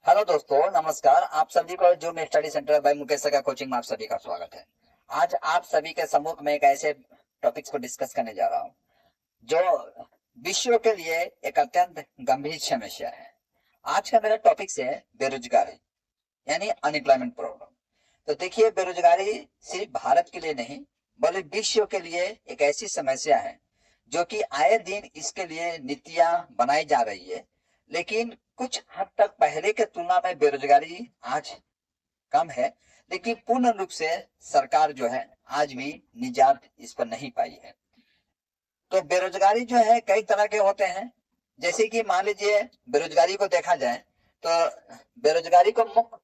Hello दोस्तों, नमस्कार। आप सभी को जो मैं स्टडी सेंटर बाय मुकेश का कोचिंग में आप सभी का स्वागत है। आज आप सभी के सम्मुख में एक ऐसे टॉपिक्स को डिस्कस करने जा रहा हूं जो विश्व के लिए एक अत्यंत गंभीर समस्या है। आज का मेरा टॉपिक है बेरोजगारी, यानी अनएम्प्लॉयमेंट प्रॉब्लम। तो देखिए, बेरोजगारी सिर्फ भारत के लिए नहीं बल्कि विश्व के लिए एक ऐसी समस्या है जो कि आए दिन इसके लिए नीतियां बनाई जा रही है। लेकिन कुछ हद तक पहले के तुलना में बेरोजगारी आज कम है, लेकिन पूर्ण रूप से सरकार जो है आज भी निजात इस पर नहीं पाई है। तो बेरोजगारी जो है कई तरह के होते हैं। जैसे कि मान लीजिए, बेरोजगारी को देखा जाए तो बेरोजगारी को मुख्य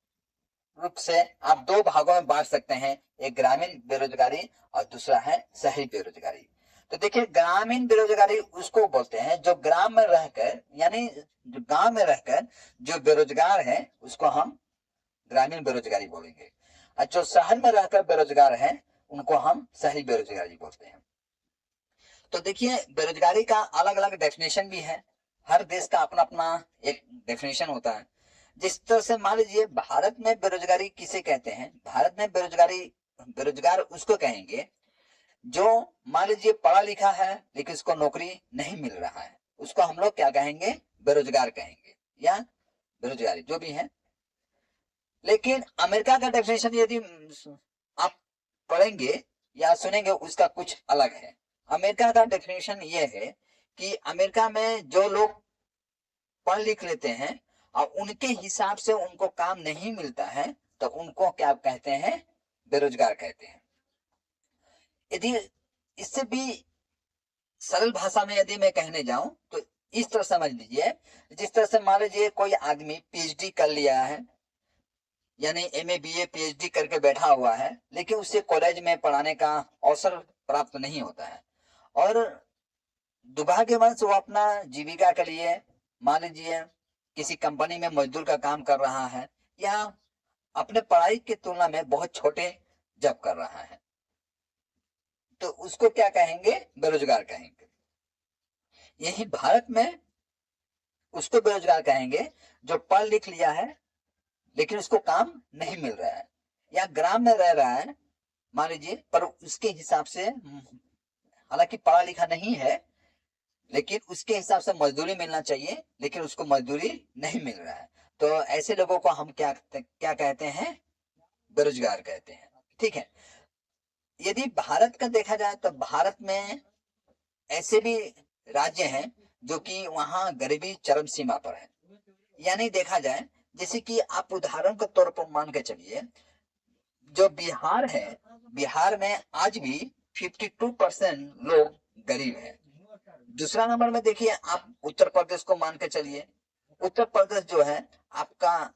रूप से आप दो भागों में बांट सकते हैं। एक ग्रामीण बेरोजगारी और दूसरा है शहरी बेरोजगारी। तो देखिए, ग्रामीण बेरोजगारी उसको बोलते हैं जो ग्राम में रहकर, यानी जो गांव में रहकर जो बेरोजगार है उसको हम ग्रामीण बेरोजगारी बोलेंगे। और जो शहर में रहकर बेरोजगार है उनको हम शहरी बेरोजगारी बोलते हैं। तो देखिए, बेरोजगारी का अलग अलग डेफिनेशन भी है। हर देश का अपना अपना एक डेफिनेशन होता है। जिस तरह से मान लीजिए, भारत में बेरोजगारी किसे कहते हैं? भारत में बेरोजगारी, बेरोजगार उसको कहेंगे जो मान लीजिए पढ़ा लिखा है लेकिन उसको नौकरी नहीं मिल रहा है, उसको हम लोग क्या कहेंगे? बेरोजगार कहेंगे या बेरोजगारी जो भी है। लेकिन अमेरिका का डेफिनेशन यदि आप पढ़ेंगे या सुनेंगे उसका कुछ अलग है। अमेरिका का डेफिनेशन ये है कि अमेरिका में जो लोग पढ़ लिख लेते हैं और उनके हिसाब से उनको काम नहीं मिलता है तो उनको क्या कहते हैं? बेरोजगार कहते हैं। यदि इससे भी सरल भाषा में यदि मैं कहने जाऊं तो इस तरह समझ लीजिए, जिस तरह से मान लीजिए कोई आदमी पीएचडी कर लिया है, यानी एमए बीए पीएचडी करके बैठा हुआ है, लेकिन उसे कॉलेज में पढ़ाने का अवसर प्राप्त नहीं होता है और दुर्भाग्यवश वो अपना जीविका के लिए मान लीजिए किसी कंपनी में मजदूर का काम कर रहा है या अपने पढ़ाई की तुलना में बहुत छोटे जॉब कर रहा है, तो उसको क्या कहेंगे? बेरोजगार कहेंगे। यही भारत में उसको बेरोजगार कहेंगे जो पढ़ लिख लिया है लेकिन उसको काम नहीं मिल रहा है, या ग्राम में रह रहा है मान लीजिए, पर उसके हिसाब से हालांकि पढ़ा लिखा नहीं है लेकिन उसके हिसाब से मजदूरी मिलना चाहिए लेकिन उसको मजदूरी नहीं मिल रहा है। तो ऐसे लोगों को हम क्या क्या कहते हैं? बेरोजगार कहते हैं। ठीक है। यदि भारत का देखा जाए तो भारत में ऐसे भी राज्य हैं जो कि वहां गरीबी चरम सीमा पर है। यानी देखा जाए, जैसे कि आप उदाहरण के तौर पर मान के चलिए, जो बिहार है, बिहार में आज भी 52% लोग गरीब हैं। दूसरा नंबर में देखिए, आप उत्तर प्रदेश को मान के चलिए। उत्तर प्रदेश जो है आपका,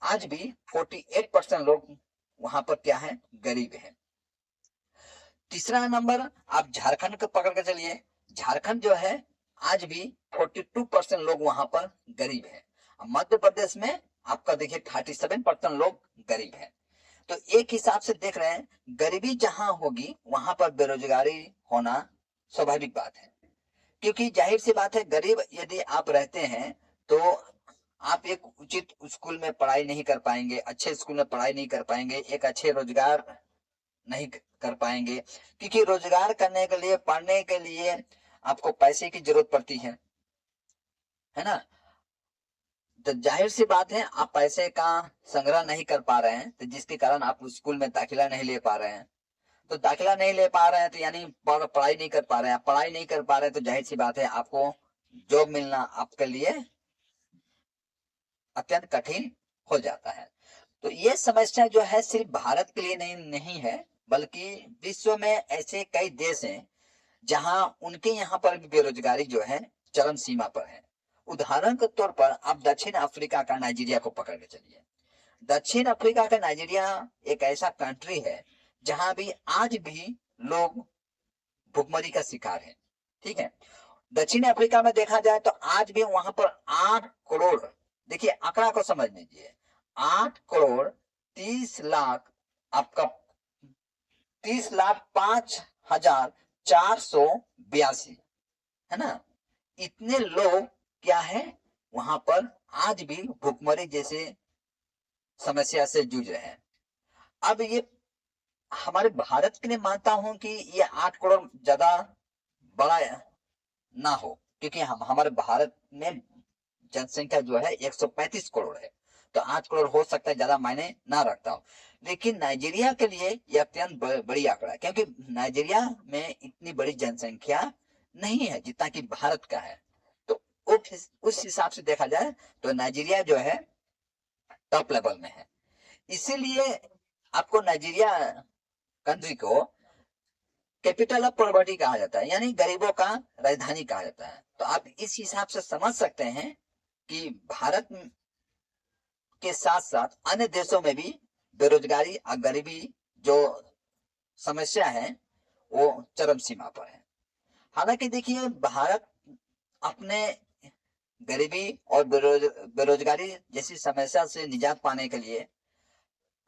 आज भी 48% लोग वहां पर क्या है? गरीब है। तीसरा नंबर आप झारखंड को पकड़ के चलिए। झारखंड जो है आज भी 42% लोग वहां पर गरीब है। मध्य प्रदेश में आपका देखिए 37% लोग गरीब है। तो एक हिसाब से देख रहे हैं, गरीबी जहां होगी वहां पर बेरोजगारी होना स्वाभाविक बात है। क्योंकि जाहिर सी बात है, गरीब यदि आप रहते हैं तो आप एक उचित स्कूल में पढ़ाई नहीं कर पाएंगे, अच्छे स्कूल में पढ़ाई नहीं कर पाएंगे, एक अच्छे रोजगार नहीं कर पाएंगे। क्योंकि रोजगार करने के लिए, पढ़ने के लिए आपको पैसे की जरूरत पड़ती है ना। तो जाहिर सी बात है, आप पैसे का संग्रह नहीं कर पा रहे हैं तो जिसके कारण आप उस स्कूल में दाखिला नहीं ले पा रहे हैं। तो दाखिला नहीं ले पा रहे हैं तो यानी पढ़ाई नहीं कर पा रहे हैं। पढ़ाई नहीं कर पा रहे हैं तो जाहिर सी बात है आपको जॉब मिलना आपके लिए अत्यंत कठिन हो जाता है। तो ये समस्या जो है सिर्फ भारत के लिए नहीं है, बल्कि विश्व में ऐसे कई देश हैं जहां उनके यहाँ पर भी बेरोजगारी जो है चरम सीमा पर है। उदाहरण के तौर पर आप दक्षिण अफ्रीका का नाइजीरिया को पकड़ के चलिए। दक्षिण अफ्रीका का नाइजीरिया एक ऐसा कंट्री है जहां भी आज भी लोग भुखमरी का शिकार है। ठीक है। दक्षिण अफ्रीका में देखा जाए तो आज भी वहां पर 8 करोड़, देखिए आंकड़ा को समझ लीजिए, 8 करोड़ 30 लाख, आपका 30,05,482, है ना। इतने लोग क्या है? वहां पर आज भी भुखमरी जैसे समस्या से जूझ रहे हैं। अब ये हमारे भारत के लिए मानता हूं कि ये 8 करोड़ ज्यादा बड़ा ना हो, क्योंकि हम हमारे भारत में जनसंख्या जो है 135 करोड़ है, तो 8 करोड़ हो सकता है, ज्यादा मायने ना रखता हो। लेकिन नाइजीरिया के लिए ये अत्यंत बड़ी आंकड़ा है, क्योंकि नाइजीरिया में इतनी बड़ी जनसंख्या नहीं है जितना कि भारत का है। तो उस हिसाब से देखा जाए तो नाइजीरिया जो है टॉप लेवल में है। इसीलिए आपको नाइजीरिया कंट्री को कैपिटल ऑफ पॉवर्टी कहा जाता है, यानी गरीबों का राजधानी कहा जाता है। तो आप इस हिसाब से समझ सकते हैं कि भारत के साथ साथ अन्य देशों में भी बेरोजगारी और गरीबी जो समस्या है वो चरम सीमा पर है। हालांकि देखिए, भारत अपने गरीबी और बेरोजगारी जैसी समस्या से निजात पाने के लिए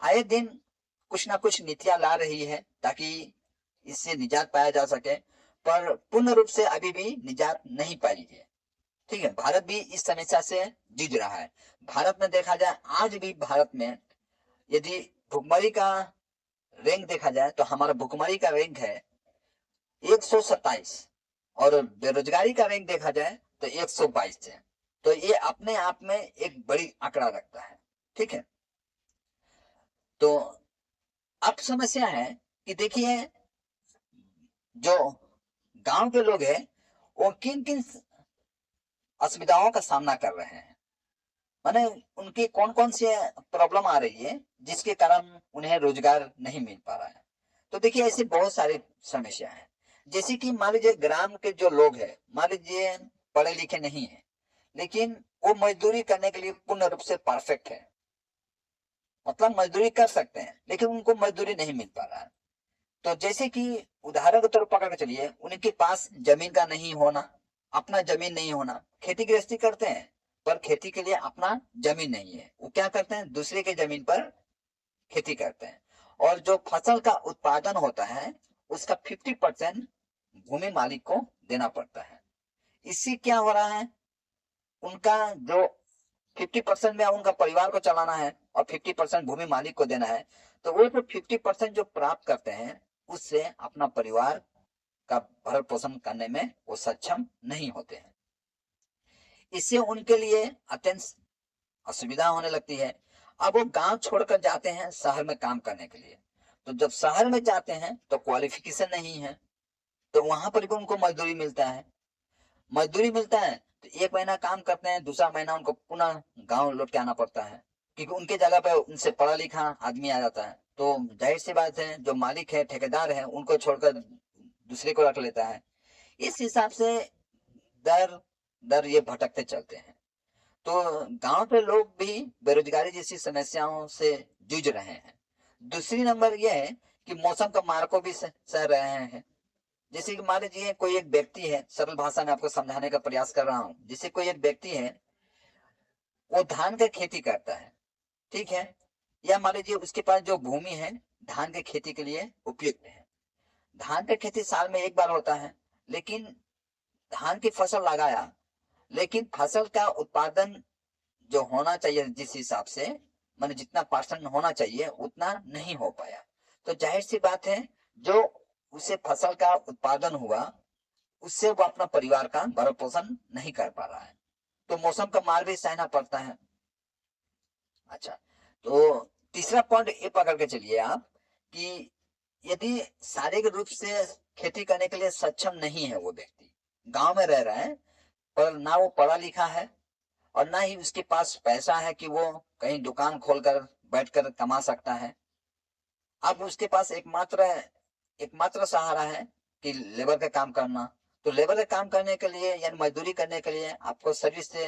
आए दिन कुछ ना कुछ नीतियां ला रही है ताकि इससे निजात पाया जा सके, पर पूर्ण रूप से अभी भी निजात नहीं पाई है। ठीक है, भारत भी इस समस्या से जूझ रहा है। भारत में देखा जाए, आज भी भारत में यदि भुखमरी का रैंक देखा जाए तो हमारा भुखमरी का रैंक है 127, और बेरोजगारी का रैंक देखा जाए तो 122 है। तो ये अपने आप में एक बड़ी आंकड़ा रखता है। ठीक है, तो अब समस्या है कि देखिए, जो गांव के लोग हैं वो किन किन असुविधाओं का सामना कर रहे हैं, माने उनकी कौन कौन सी प्रॉब्लम आ रही है जिसके कारण उन्हें रोजगार नहीं मिल पा रहा है। तो देखिए, ऐसी बहुत सारी समस्या है। जैसे कि मान लीजिए ग्राम के जो लोग हैं, मान लीजिए पढ़े लिखे नहीं है, लेकिन वो मजदूरी करने के लिए पूर्ण रूप से परफेक्ट है, मतलब मजदूरी कर सकते हैं, लेकिन उनको मजदूरी नहीं मिल पा रहा है। तो जैसे कि उदाहरण के तौर पर पकड़ के चलिए, उनके पास जमीन का नहीं होना, अपना जमीन नहीं होना, खेती गृहस्थी करते हैं पर खेती के लिए अपना जमीन नहीं है, वो क्या करते हैं, दूसरे के जमीन पर खेती करते हैं। और जो फसल का उत्पादन होता है उसका 50% भूमि मालिक को देना पड़ता है। इससे क्या हो रहा है, उनका जो 50% में उनका परिवार को चलाना है और 50% भूमि मालिक को देना है, तो वो जो 50% जो प्राप्त करते हैं उससे अपना परिवार का भरण पोषण करने में वो सक्षम नहीं होते हैं। इससे उनके लिए अत्यंत असुविधा होने लगती है। अब वो गांव छोड़कर जाते हैं शहर में काम करने के लिए, तो जब शहर में जाते हैं तो क्वालिफिकेशन नहीं है, तो वहां पर भी उनको मजदूरी मिलता है। मजदूरी मिलता है तो 1 महीना काम करते हैं, दूसरा महीना उनको पुनः गांव लौट के आना पड़ता है, क्योंकि उनके जगह पे उनसे पढ़ा लिखा आदमी आ जाता है। तो जाहिर सी बात है, जो मालिक है, ठेकेदार है, उनको छोड़कर दूसरे को रख लेता है। इस हिसाब से दर दर ये भटकते चलते हैं। तो गांव के लोग भी बेरोजगारी जैसी समस्याओं से जूझ रहे हैं। दूसरी नंबर यह है कि मौसम का मार को भी सह रहे हैं। जैसे कि मान लीजिए कोई एक व्यक्ति है, सरल भाषा में आपको समझाने का प्रयास कर रहा हूं, जैसे कोई एक व्यक्ति है, वो धान की खेती करता है, ठीक है, या मान लीजिए उसके पास जो भूमि है धान की खेती के लिए उपयुक्त है। धान की खेती साल में एक बार होता है, लेकिन धान की फसल लगाया, लेकिन फसल का उत्पादन जो होना चाहिए जिस हिसाब से, माने जितना परसेंट होना चाहिए उतना नहीं हो पाया। तो जाहिर सी बात है, जो उसे फसल का उत्पादन हुआ उससे वो अपना परिवार का भरण पोषण नहीं कर पा रहा है। तो मौसम का मार भी सहना पड़ता है। अच्छा, तो तीसरा पॉइंट ये पकड़ के चलिए आप कि यदि शारीरिक रूप से खेती करने के लिए सक्षम नहीं है वो व्यक्ति, गांव में रह रहा है पर ना वो पढ़ा लिखा है और ना ही उसके पास पैसा है कि वो कहीं दुकान खोलकर बैठकर कमा सकता है। अब उसके पास एकमात्र सहारा है कि लेबर का काम करना। तो लेबर का काम करने के लिए यानी मजदूरी करने के लिए आपको शरीर से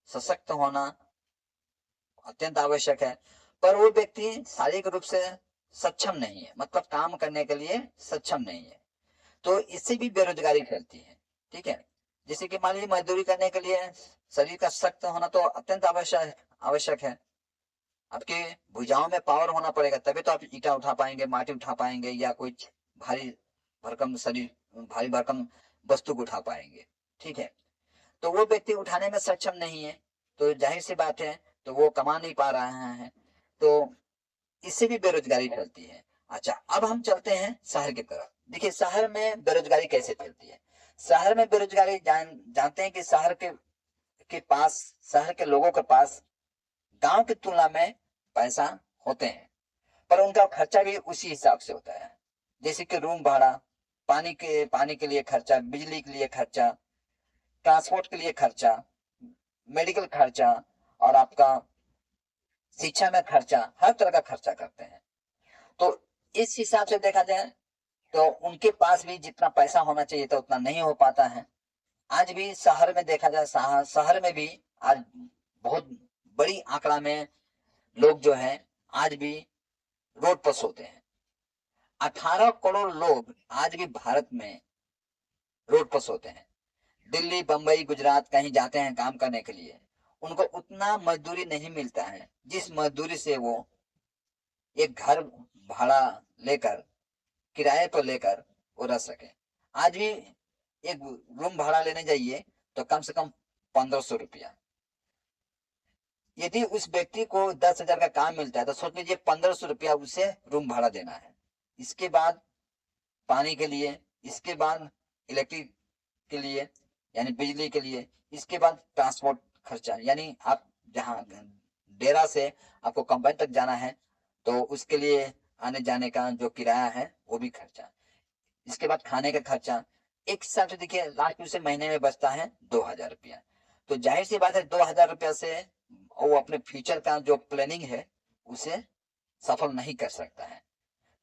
सशक्त होना अत्यंत आवश्यक है, पर वो व्यक्ति शारीरिक रूप से सक्षम नहीं है, मतलब काम करने के लिए सक्षम नहीं है। तो इससे भी बेरोजगारी फैलती है। ठीक है, जैसे कि मान लीजिए मजदूरी करने के लिए शरीर का सख्त होना तो अत्यंत आवश्यक है। आपके भुजाओं में पावर होना पड़ेगा, तभी तो आप ईटा उठा पाएंगे, माटी उठा पाएंगे, या कोई भारी भरकम शरीर भारी भरकम वस्तु को उठा पाएंगे। ठीक है, तो वो व्यक्ति उठाने में सक्षम नहीं है, तो जाहिर सी बात है तो वो कमा नहीं पा रहा है, तो इससे भी बेरोजगारी फैलती है। अच्छा, अब हम चलते हैं शहर की तरफ। देखिए शहर में बेरोजगारी कैसे फैलती है। शहर में बेरोजगारी जानते हैं कि शहर के पास, शहर के लोगों के पास गांव की तुलना में पैसा होते हैं, पर उनका खर्चा भी उसी हिसाब से होता है। जैसे कि रूम भाड़ा, पानी के लिए खर्चा, बिजली के लिए खर्चा, ट्रांसपोर्ट के लिए खर्चा, मेडिकल खर्चा, और आपका शिक्षा में खर्चा, हर तरह का खर्चा करते हैं। तो इस हिसाब से देखा जाए तो उनके पास भी जितना पैसा होना चाहिए था उतना नहीं हो पाता है। आज भी शहर में देखा जाए, शहर में भी आज बहुत बड़ी आंकड़ा में लोग जो हैं आज भी रोड पर सोते हैं। 18 करोड़ लोग आज भी भारत में रोड पर सोते हैं। दिल्ली, बंबई, गुजरात कहीं जाते हैं काम करने के लिए, उनको उतना मजदूरी नहीं मिलता है जिस मजदूरी से वो एक घर भाड़ा लेकर, किराए पर लेकर वो रह सके। आज भी एक रूम भाड़ा लेने जाइए तो कम से कम 1500 रुपया। यदि उस व्यक्ति को 10,000 का काम मिलता है तो सोच लीजिए 1500 रुपया उसे रूम भाड़ा देना है। इसके बाद पानी के लिए, इसके बाद इलेक्ट्रिक के लिए यानी बिजली के लिए, इसके बाद ट्रांसपोर्ट खर्चा, यानी आप जहाँ डेरा से आपको कंपनी तक जाना है तो उसके लिए आने जाने का जो किराया है वो भी खर्चा, इसके बाद खाने का खर्चा। एक हिसाब से देखिए लास्ट में से महीने में बचता है 2000 रुपया। तो जाहिर सी बात है 2000 रुपया से वो अपने फ्यूचर का जो प्लानिंग है उसे सफल नहीं कर सकता है।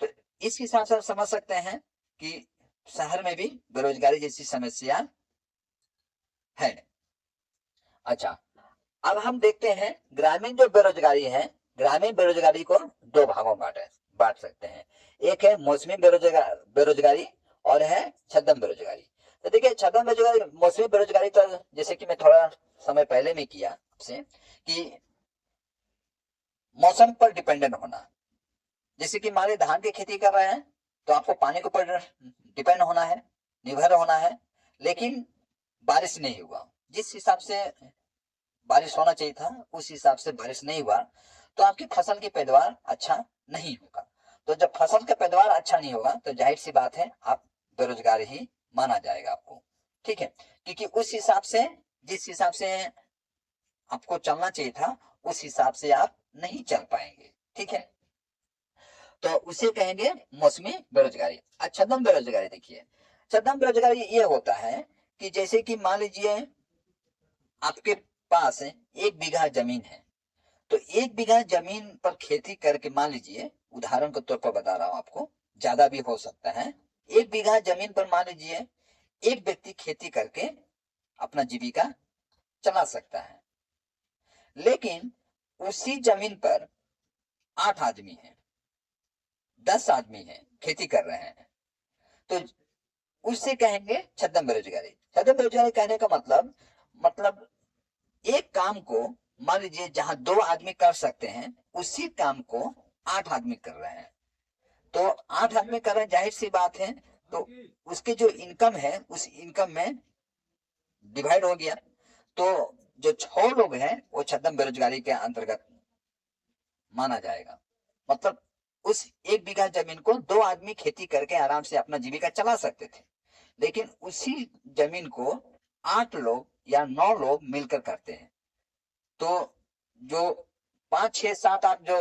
तो इस हिसाब से आप समझ सकते हैं कि शहर में भी बेरोजगारी जैसी समस्या है। अच्छा, अब हम देखते हैं ग्रामीण जो बेरोजगारी है, ग्रामीण बेरोजगारी को दो भागों में बांट सकते हैं। एक है मौसमी बेरोजगारी और है छद्म बेरोजगारी। तो देखिए छद्म बेरोजगारी, मौसमी बेरोजगारी तो जैसे कि मैं थोड़ा समय पहले में किया आपसे कि मौसम पर डिपेंडेंट होना। जैसे कि मान लीजिए धान की खेती कर रहे हैं तो आपको पानी के ऊपर डिपेंड होना है, निर्भर होना है, लेकिन बारिश नहीं हुआ, जिस हिसाब से बारिश होना चाहिए था उस हिसाब से बारिश नहीं हुआ, तो आपकी फसल की पैदावार अच्छा नहीं होगा। तो जब फसल का पैदावार अच्छा नहीं होगा तो जाहिर सी बात है आप बेरोजगार ही माना जाएगा आपको। ठीक है, क्योंकि उस हिसाब से, जिस हिसाब से आपको चलना चाहिए था उस हिसाब से आप नहीं चल पाएंगे। ठीक है, तो उसे कहेंगे मौसमी बेरोजगारी। छद्म बेरोजगारी देखिए, छद्म बेरोजगारी ये होता है कि जैसे कि मान लीजिए आपके पास 1 बीघा जमीन है, तो 1 बीघा जमीन पर खेती करके, मान लीजिए उदाहरण के तौर पर बता रहा हूं आपको, ज्यादा भी हो सकता है, 1 बीघा जमीन पर मान लीजिए एक व्यक्ति खेती करके अपना जीविका चला सकता है। लेकिन उसी जमीन पर 8 आदमी हैं, 10 आदमी हैं, खेती कर रहे हैं, तो उससे कहेंगे छद्म बेरोजगारी। छद्म बेरोजगारी कहने का मतलब एक काम को मान लीजिए जहां 2 आदमी कर सकते हैं उसी काम को 8 आदमी कर रहे हैं, तो 8 आदमी कर रहे हैं, जाहिर सी बात है तो उसके जो इनकम है उस इनकम में डिवाइड हो गया। तो जो 6 लोग हैं वो छद्म बेरोजगारी के अंतर्गत माना जाएगा। मतलब उस 1 बीघा जमीन को 2 आदमी खेती करके आराम से अपना जीविका चला सकते थे, लेकिन उसी जमीन को 8 लोग या 9 लोग मिलकर करते हैं। तो जो 5, 6, 7, 8 जो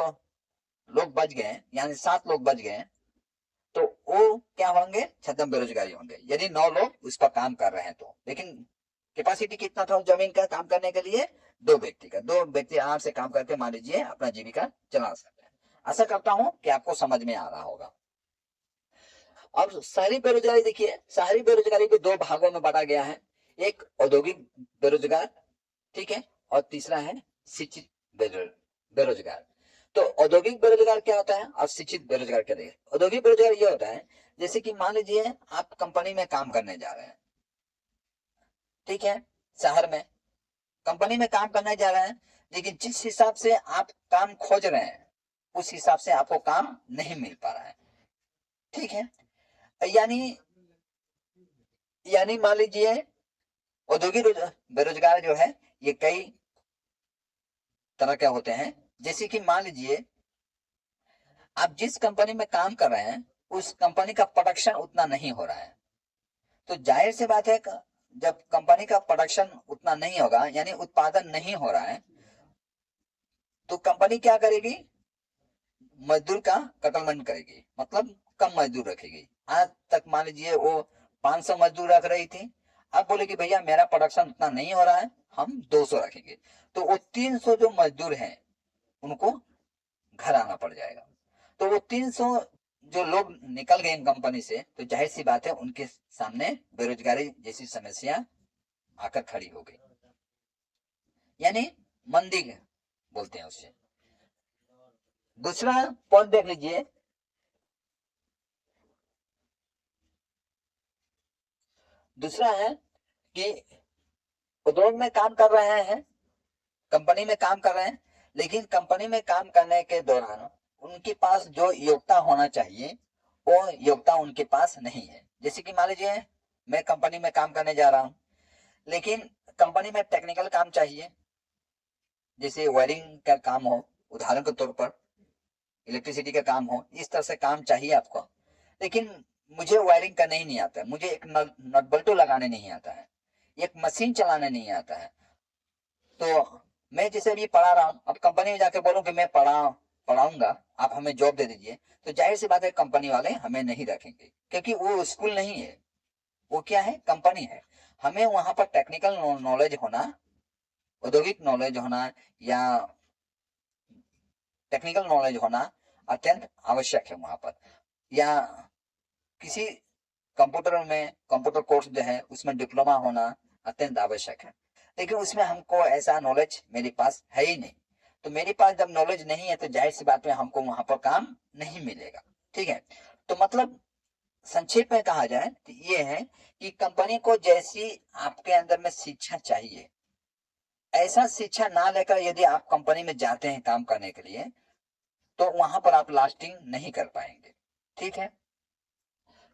लोग बच गए, यानी 7 लोग बच गए, तो वो क्या होंगे, छद्म बेरोजगारी होंगे। यदि 9 लोग उस पर काम कर रहे हैं तो, लेकिन कैपेसिटी कितना था जमीन का काम करने के लिए, 2 व्यक्ति का, 2 व्यक्ति आराम से काम करके मान लीजिए अपना जीविका चला सकते हैं। आशा करता हूं कि आपको समझ में आ रहा होगा। अब शहरी बेरोजगारी देखिए, शहरी बेरोजगारी को 2 भागों में बांटा गया है। एक औद्योगिक बेरोजगार, ठीक है, और तीसरा है शिक्षित बेरोजगार। तो औद्योगिक बेरोजगार क्या होता है और शिक्षित बेरोजगार क्या है। औद्योगिक बेरोजगार ये होता है जैसे कि मान लीजिए आप कंपनी में काम करने जा रहे हैं, ठीक है, शहर में कंपनी में काम करने जा रहे हैं, लेकिन जिस हिसाब से आप काम खोज रहे हैं उस हिसाब से आपको काम नहीं मिल पा रहा है। ठीक है, यानी यानी मान लीजिए औद्योगिक बेरोजगार जो है ये कई तरह के होते हैं। जैसे कि मान लीजिए आप जिस कंपनी में काम कर रहे हैं उस कंपनी का प्रोडक्शन उतना नहीं हो रहा है, तो जाहिर सी बात है जब कंपनी का प्रोडक्शन उतना नहीं होगा यानी उत्पादन नहीं हो रहा है, तो कंपनी क्या करेगी, मजदूर का कटलमंड करेगी, मतलब कम मजदूर रखेगी। आज तक मान लीजिए वो 500 मजदूर रख रही थी, अब बोले कि भैया मेरा प्रोडक्शन उतना नहीं हो रहा है, हम 200 रखेंगे, तो वो 300 जो मजदूर हैं उनको घर आना पड़ जाएगा। तो वो 300 जो लोग निकल गए कंपनी से, तो जाहिर सी बात है उनके सामने बेरोजगारी जैसी समस्या आकर खड़ी हो गई, यानी मंदी बोलते हैं उससे। दूसरा पॉइंट देख लीजिए, दूसरा है कि उद्योग में काम कर रहे हैं, कंपनी में काम कर रहे हैं, लेकिन कंपनी में काम करने के दौरान उनके पास जो योग्यता होना चाहिए वो योग्यता उनके पास नहीं है। जैसे कि मान लीजिए मैं कंपनी में काम करने जा रहा हूँ, लेकिन कंपनी में टेक्निकल काम चाहिए, जैसे वायरिंग का काम हो, उदाहरण के तौर पर इलेक्ट्रिसिटी का काम हो, इस तरह से काम चाहिए आपको, लेकिन मुझे वायरिंग करने ही नहीं आता है, मुझे एक नट बोल्टो लगाने नहीं आता है, एक मशीन चलाने नहीं आता है, तो मैं जैसे अभी पढ़ा रहा हूँ, अब कंपनी में जाकर बोलूं कि मैं पढ़ाऊंगा, आप हमें जॉब दे दीजिए, तो जाहिर सी बात है कंपनी वाले हमें नहीं रखेंगे, क्योंकि वो स्कूल नहीं है, वो क्या है, कंपनी है। हमें वहां पर टेक्निकल नॉलेज होना, औद्योगिक नॉलेज होना या टेक्निकल नॉलेज होना अत्यंत आवश्यक है वहां पर, या किसी कंप्यूटर कोर्स जो है उसमें डिप्लोमा होना अत्यंत आवश्यक है, लेकिन उसमें हमको ऐसा नॉलेज मेरे पास है ही नहीं। तो मेरे पास जब नॉलेज नहीं है तो जाहिर सी बात में हमको वहां पर काम नहीं मिलेगा। ठीक है, तो मतलब संक्षेप में कहा जाए तो ये है कि कंपनी को जैसी आपके अंदर में शिक्षा चाहिए, ऐसा शिक्षा ना लेकर यदि आप कंपनी में जाते हैं काम करने के लिए, तो वहां पर आप लास्टिंग नहीं कर पाएंगे। ठीक है,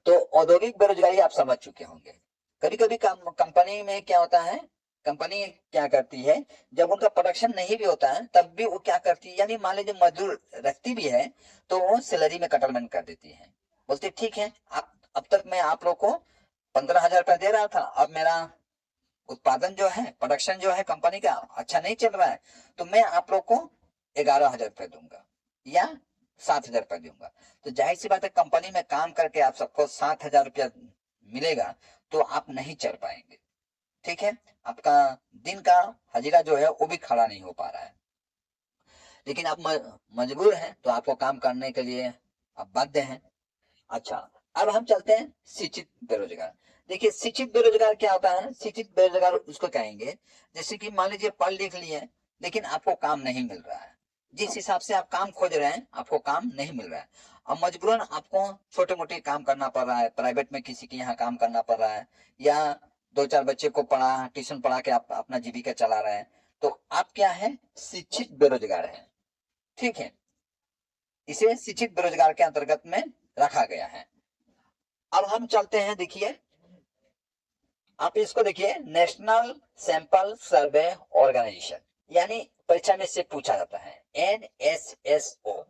तो औद्योगिक बेरोजगारी आप समझ चुके होंगे। कभी कभी कंपनी में क्या होता है, कंपनी क्या करती है, जब उनका प्रोडक्शन नहीं भी होता है तब भी वो क्या करती है, यानी मान लीजिए मजदूर रखती भी है तो वो सैलरी में कटलमेंट कर देती है, बोलते ठीक है आप, अब तक मैं आप लोग को 15,000 रुपया दे रहा था, अब मेरा उत्पादन जो है, प्रोडक्शन जो है कंपनी का अच्छा नहीं चल रहा है, तो मैं आप लोग को 11,000 रुपये दूंगा या 7,000 रुपया दूंगा। तो जाहिर सी बात है कंपनी में काम करके आप सबको 7,000 रुपया मिलेगा तो आप नहीं चल पाएंगे। ठीक है, आपका दिन का हजीरा जो है वो भी खड़ा नहीं हो पा रहा है, लेकिन आप मजबूर हैं तो आपको काम करने के लिए आप बाध्य हैं। अच्छा, अब हम चलते हैं शिक्षित बेरोजगार। देखिए शिक्षित बेरोजगार क्या होता है, शिक्षित बेरोजगार उसको कहेंगे जैसे कि मान लीजिए पढ़ लिख लिए लेकिन आपको काम नहीं मिल रहा है, जिस हिसाब से आप काम खोज रहे हैं आपको काम नहीं मिल रहा है, अब मजबूरन आपको छोटे मोटे काम करना पड़ रहा है, प्राइवेट में किसी के यहाँ काम करना पड़ रहा है, या दो चार बच्चे को ट्यूशन पढ़ा के आप अपना जीविका चला रहे हैं, तो आप क्या है, शिक्षित बेरोजगार है। ठीक है, इसे शिक्षित बेरोजगार के अंतर्गत में रखा गया है। अब हम चलते हैं, देखिए आप इसको देखिए, नेशनल सैंपल सर्वे ऑर्गेनाइजेशन, यानी परीक्षा में से पूछा जाता है NSSO।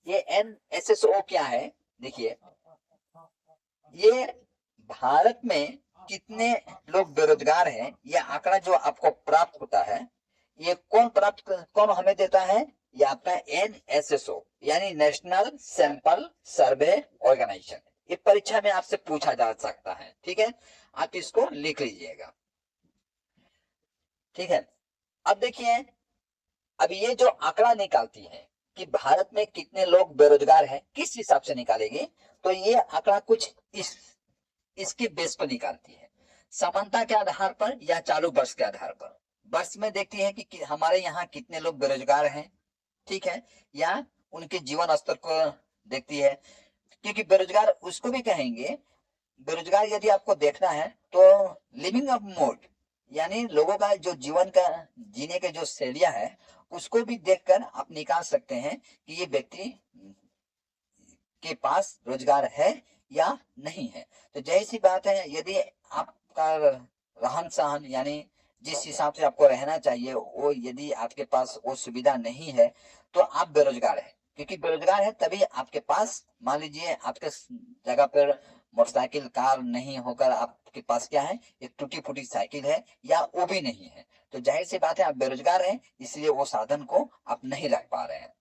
ये NSSO क्या है, देखिए ये भारत में कितने लोग बेरोजगार हैं, यह आंकड़ा जो आपको प्राप्त होता है, ये कौन हमें देता है, ये आपका NSSO यानी नेशनल सैंपल सर्वे ऑर्गेनाइजेशन। ये परीक्षा में आपसे पूछा जा सकता है। ठीक है, आप इसको लिख लीजिएगा। ठीक है, अब देखिए, अब ये जो आंकड़ा निकालती है कि भारत में कितने लोग बेरोजगार हैं, किस हिसाब से निकालेगी, तो ये आंकड़ा कुछ इसके बेस पर निकालती है, समानता के आधार पर या चालू वर्ष के आधार पर। वर्ष में देखती है कि हमारे यहाँ कितने लोग बेरोजगार हैं, ठीक है, या उनके जीवन स्तर को देखती है, क्योंकि बेरोजगार उसको भी कहेंगे, बेरोजगार यदि आपको देखना है तो लिविंग अप मोड, यानी लोगों का जो जीवन का जीने के जो शैलियां है उसको भी देखकर आप निकाल सकते हैं कि ये व्यक्ति के पास रोजगार है या नहीं है। तो जैसी बात है, यदि आपका रहन सहन यानी जिस हिसाब से आपको रहना चाहिए वो यदि आपके पास वो सुविधा नहीं है तो आप बेरोजगार है, क्योंकि बेरोजगार है तभी आपके पास, मान लीजिए आपके जगह पर मोटरसाइकिल कार नहीं होकर आपके पास क्या है, एक टूटी फूटी साइकिल है या वो भी नहीं है, तो जाहिर सी बात है आप बेरोजगार हैं, इसलिए वो साधन को आप नहीं रख पा रहे हैं।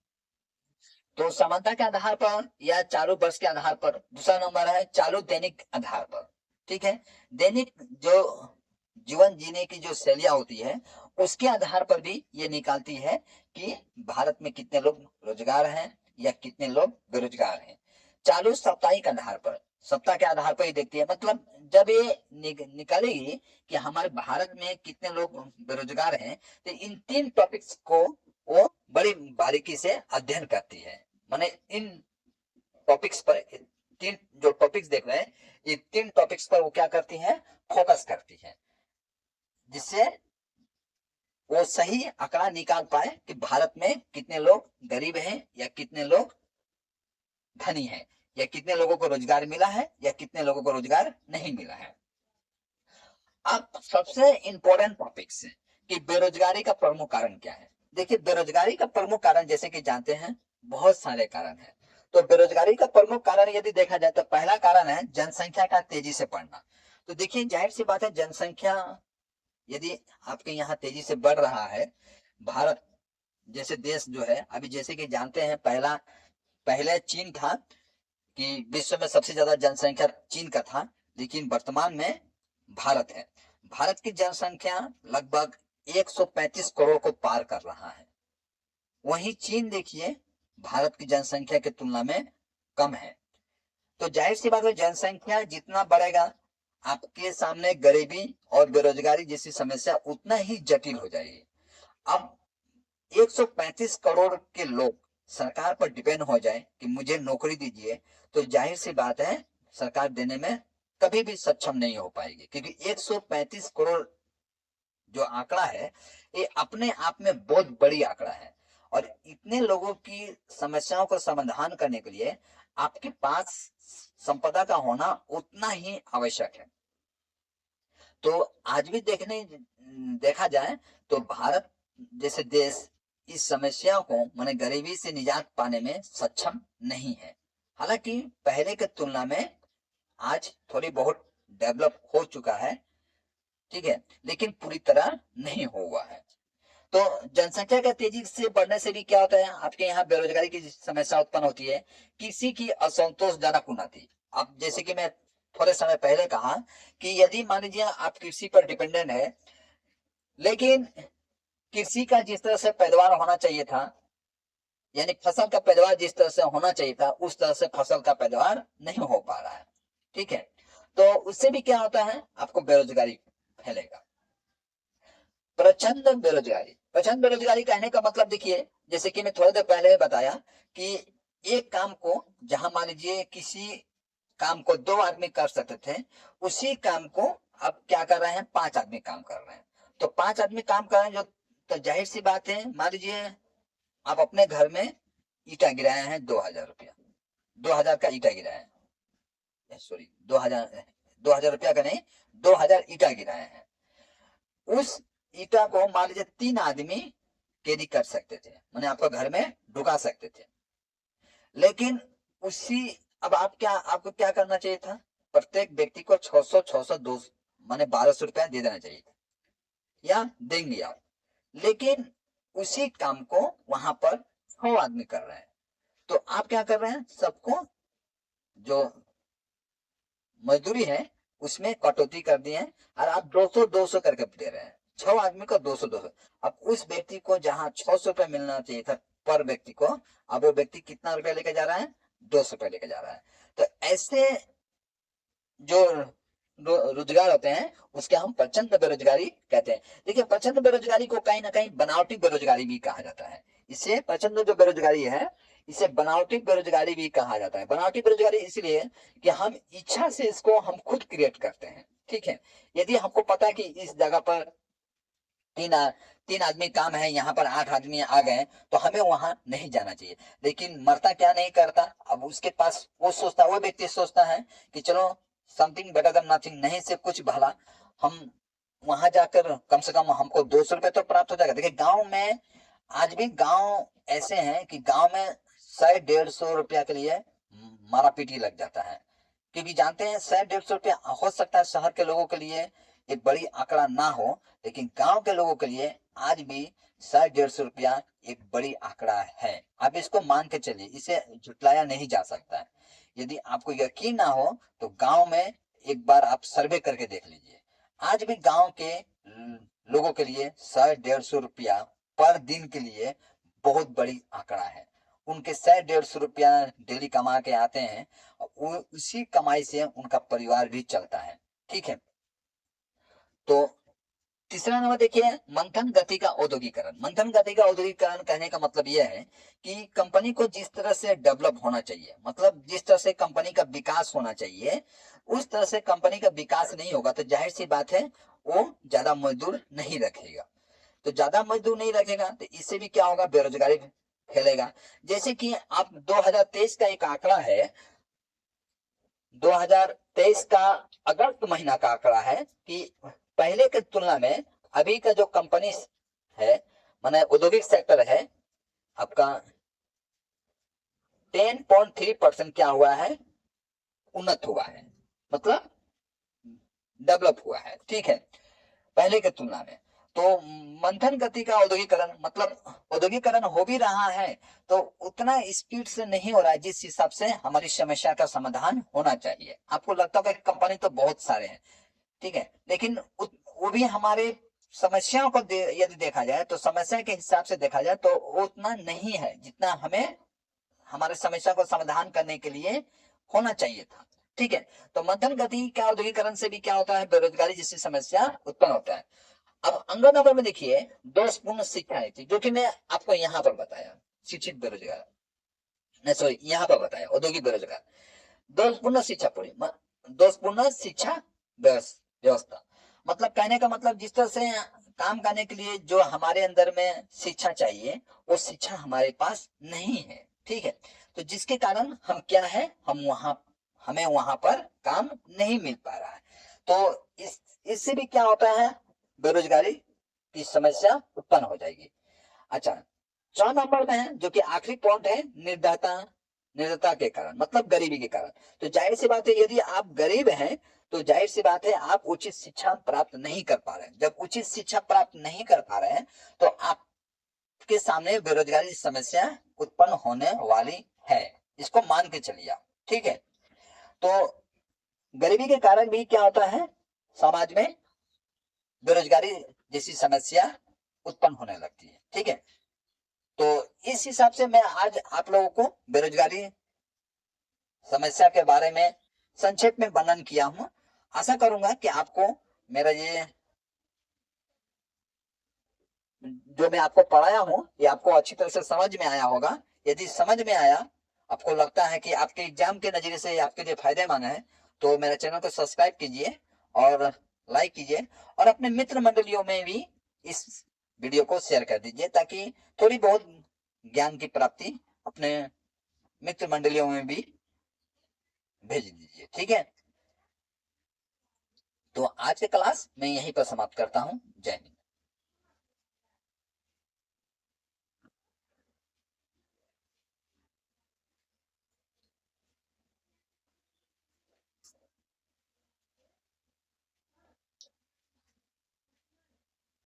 तो समानता के आधार पर या चालू वर्ष के आधार पर। दूसरा नंबर है चालू दैनिक आधार पर। ठीक है, दैनिक जो जीवन जीने की जो शैलियां होती है उसके आधार पर भी ये निकालती है कि भारत में कितने लोग रोजगार हैं या कितने लोग बेरोजगार हैं। चालू साप्ताहिक आधार पर, सप्ताह के आधार पर ही देखती है, मतलब जब ये निकालेगी कि हमारे भारत में कितने लोग बेरोजगार हैं तो इन तीन टॉपिक्स को वो बड़ी बारीकी से अध्ययन करती है। माने इन टॉपिक्स पर, तीन जो टॉपिक्स देख रहे हैं ये तीन टॉपिक्स पर वो क्या करती है, फोकस करती है, जिससे वो सही आंकड़ा निकाल पाए कि भारत में कितने लोग गरीब हैं या कितने लोग धनी हैं, या कितने लोगों को रोजगार मिला है या कितने लोगों को रोजगार नहीं मिला है। अब सबसे इंपॉर्टेंट टॉपिक्स है कि बेरोजगारी का प्रमुख कारण क्या है। देखिए बेरोजगारी का प्रमुख कारण जैसे कि जानते हैं बहुत सारे कारण हैं। तो बेरोजगारी का प्रमुख कारण यदि देखा जाए तो पहला कारण है जनसंख्या का तेजी से बढ़ना। तो देखिए जाहिर सी बात है जनसंख्या यदि आपके यहाँ तेजी से बढ़ रहा है, भारत जैसे देश जो है, अभी जैसे कि जानते हैं पहले चीन था कि विश्व में सबसे ज्यादा जनसंख्या चीन का था, लेकिन वर्तमान में भारत है। भारत की जनसंख्या लगभग 135 करोड़ को पार कर रहा है। वहीं चीन देखिए भारत की जनसंख्या की तुलना में कम है। तो जाहिर सी बात है जनसंख्या जितना बढ़ेगा आपके सामने गरीबी और बेरोजगारी जैसी समस्या उतना ही जटिल हो जाएगी। अब 135 करोड़ के लोग सरकार पर डिपेंड हो जाए कि मुझे नौकरी दीजिए, तो जाहिर सी बात है सरकार देने में कभी भी सक्षम नहीं हो पाएगी, क्योंकि 135 करोड़ जो आंकड़ा है ये अपने आप में बहुत बड़ी आंकड़ा है, और इतने लोगों की समस्याओं का समाधान करने के लिए आपके पास संपदा का होना उतना ही आवश्यक है। तो आज भी देखा जाए तो भारत जैसे देश इस समस्या को माने गरीबी से निजात पाने में सक्षम नहीं है। हालांकि पहले की तुलना में आज थोड़ी बहुत डेवलप हो चुका है, ठीक है, लेकिन पूरी तरह नहीं हुआ है। तो जनसंख्या का तेजी से बढ़ने से भी क्या होता है, आपके यहाँ बेरोजगारी की समस्या उत्पन्न होती है, किसी की असंतोषजनक उन्नति। अब जैसे कि मैं थोड़े समय पहले कहा कि यदि मान लीजिए आप कृषि पर डिपेंडेंट है, लेकिन कृषि का जिस तरह से पैदावार होना चाहिए था, यानी फसल का पैदावार जिस तरह से होना चाहिए था उस तरह से फसल का पैदावार नहीं हो पा रहा है, ठीक है, तो उससे भी क्या होता है, आपको बेरोजगारी फैलेगा। प्रचंड बेरोजगारी, प्रचंड बेरोजगारी कहने का मतलब देखिए जैसे कि मैं थोड़ी देर पहले बताया कि एक काम को जहां मान लीजिए किसी काम को दो आदमी कर सकते थे, उसी काम को अब क्या कर रहे हैं, पांच आदमी काम कर रहे हैं। तो पांच आदमी काम कर रहे हैं जो, तो जाहिर सी बात है मान लीजिए आप अपने घर में ईटा गिराए हैं 2,000 रुपया, 2,000 का ईटा गिराए हैं, सॉरी 2,000 रुपया का नहीं, 2,000 ईटा गिराए हैं। उस ईटा को मान लीजिए तीन आदमी कैरी कर सकते थे, मैंने आपको घर में ढुका सकते थे, लेकिन उसी, अब आपको क्या करना चाहिए था, प्रत्येक व्यक्ति को 600 दो माने 1,200 रुपया दे देना चाहिए था, या देंगे आप, लेकिन उसी काम को वहां पर 6 आदमी कर रहे हैं, तो आप क्या कर रहे हैं, सबको जो मजदूरी है उसमें कटौती कर दिए हैं, और आप 200 करके दे रहे हैं, 6 आदमी को 200। अब उस व्यक्ति को जहां 600 रुपया मिलना चाहिए था पर व्यक्ति को, अब वो व्यक्ति कितना रुपया लेके जा रहा है, 200 रुपया लेके जा रहा है। तो ऐसे जो रोजगार होते हैं उसके हम प्रचंड बेरोजगारी कहते हैं। देखिए प्रचंड बेरोजगारी को कहीं ना कहीं बनावटी बेरोजगारी भी कहा जाता है। इसे प्रचंड जो बेरोजगारी है इसे बनावटी बेरोजगारी भी कहा जाता है। बनावटी बेरोजगारी इसलिए कि हम इच्छा से इसको हम खुद क्रिएट करते हैं, ठीक है। यदि हमको पता है कि इस जगह पर तीन तीन आदमी काम है, यहाँ पर 8 आदमी आ गए, तो हमें वहां नहीं जाना चाहिए, लेकिन मरता क्या नहीं करता, अब उसके पास वो व्यक्ति सोचता है कि चलो समथिंग बेटर देन नथिंग, नहीं से कुछ भला, हम वहां जाकर कम से कम हमको 200 रुपये तो प्राप्त हो जाएगा। देखिए गांव में आज भी गांव ऐसे हैं कि गांव में 100-150 रुपया के लिए मारा पीटी लग जाता है, क्योंकि जानते हैं 100-150 रुपया हो सकता है शहर के लोगों के लिए एक बड़ी आंकड़ा ना हो, लेकिन गांव के लोगों के लिए आज भी 100-150 रुपया एक बड़ी आंकड़ा है। आप इसको मान के चलिए, इसे झुटलाया नहीं जा सकता है। यदि आपको यकीन ना हो तो गांव में एक बार आप सर्वे करके देख लीजिए। आज भी गांव के लोगों के लिए 100-150 रुपया पर दिन के लिए बहुत बड़ी आंकड़ा है। उनके 100-150 रुपया डेली कमा के आते हैं, वो उसी कमाई से उनका परिवार भी चलता है। ठीक है, तो तीसरा नंबर देखिए, मंथन गति का औद्योगिकरण। मंथन गति का औद्योगिकरण कहने का मतलब यह है कि कंपनी को जिस तरह से डेवलप होना चाहिए, मतलब जिस तरह से कंपनी का विकास होना चाहिए, उस तरह से कंपनी का विकास नहीं होगा तो जाहिर सी बात है वो ज्यादा मजदूर नहीं रखेगा। तो ज्यादा मजदूर नहीं रखेगा तो इससे भी क्या होगा, बेरोजगारी फैलेगा। जैसे कि आप 2023 का एक आंकड़ा है, 2023 का अगस्त महीना का आंकड़ा है कि पहले की तुलना में अभी का जो कंपनी है, माने औद्योगिक सेक्टर है आपका, 10.3% क्या हुआ है, उन्नत हुआ है, मतलब डेवलप हुआ है। ठीक है, पहले की तुलना में। तो मंथन गति का औद्योगिकरण मतलब औद्योगिकरण हो भी रहा है तो उतना स्पीड से नहीं हो रहा है जिस हिसाब से हमारी समस्या का समाधान होना चाहिए। आपको लगता होगा कि कंपनी तो बहुत सारे हैं, ठीक है, लेकिन वो भी हमारे समस्याओं को यदि देखा जाए तो समस्या के हिसाब से देखा जाए तो वो उतना नहीं है जितना हमें हमारे समस्या को समाधान करने के लिए होना चाहिए था। ठीक है, तो मध्यम गति का औद्योगिकरण से भी क्या होता है, बेरोजगारी जैसी समस्या उत्पन्न होता है। अब अंग नंबर में देखिए, दोषपूर्ण शिक्षा थी जो कि मैं आपको यहाँ पर बताया, शिक्षित बेरोजगार नहीं, सॉरी यहाँ पर बताया औद्योगिक बेरोजगार। दोषपूर्ण शिक्षा पूरी, दोषपूर्ण शिक्षा व्यवस्था मतलब कहने का मतलब जिस तरह से काम करने के लिए जो हमारे अंदर में शिक्षा चाहिए वो शिक्षा हमारे पास नहीं है। ठीक है, तो जिसके कारण हम क्या है, हमें वहां पर काम नहीं मिल पा रहा है। तो इससे भी क्या होता है, बेरोजगारी की समस्या उत्पन्न हो जाएगी। अच्छा, 4 नंबर में है जो कि आखिरी पॉइंट है, निर्धनता के कारण मतलब गरीबी के कारण। तो जाहिर सी बात है यदि आप गरीब हैं तो जाहिर सी बात है आप उचित शिक्षा प्राप्त नहीं कर पा रहे हैं। जब उचित शिक्षा प्राप्त नहीं कर पा रहे हैं तो आपके सामने बेरोजगारी की समस्या उत्पन्न होने वाली है, इसको मान के चलिए आप। ठीक है, तो गरीबी के कारण भी क्या होता है, समाज में बेरोजगारी जैसी समस्या उत्पन्न होने लगती है। ठीक है, तो इस हिसाब से मैं आज आप लोगों को बेरोजगारी समस्या के बारे में संक्षेप में वर्णन किया हूं। आशा करूंगा कि आपको मेरा ये जो मैं आपको पढ़ाया हूं ये आपको अच्छी तरह से समझ में आया होगा। यदि समझ में आया, आपको लगता है कि आपके एग्जाम के नजरिए से आपके लिए फायदेमंद है, तो मेरे चैनल को सब्सक्राइब कीजिए और लाइक कीजिए और अपने मित्र मंडलियों में भी इस वीडियो को शेयर कर दीजिए ताकि थोड़ी बहुत ज्ञान की प्राप्ति अपने मित्र मंडलियों में भी भेज दीजिए। ठीक है, तो आज की क्लास मैं यहीं पर समाप्त करता हूं। जय हिंद।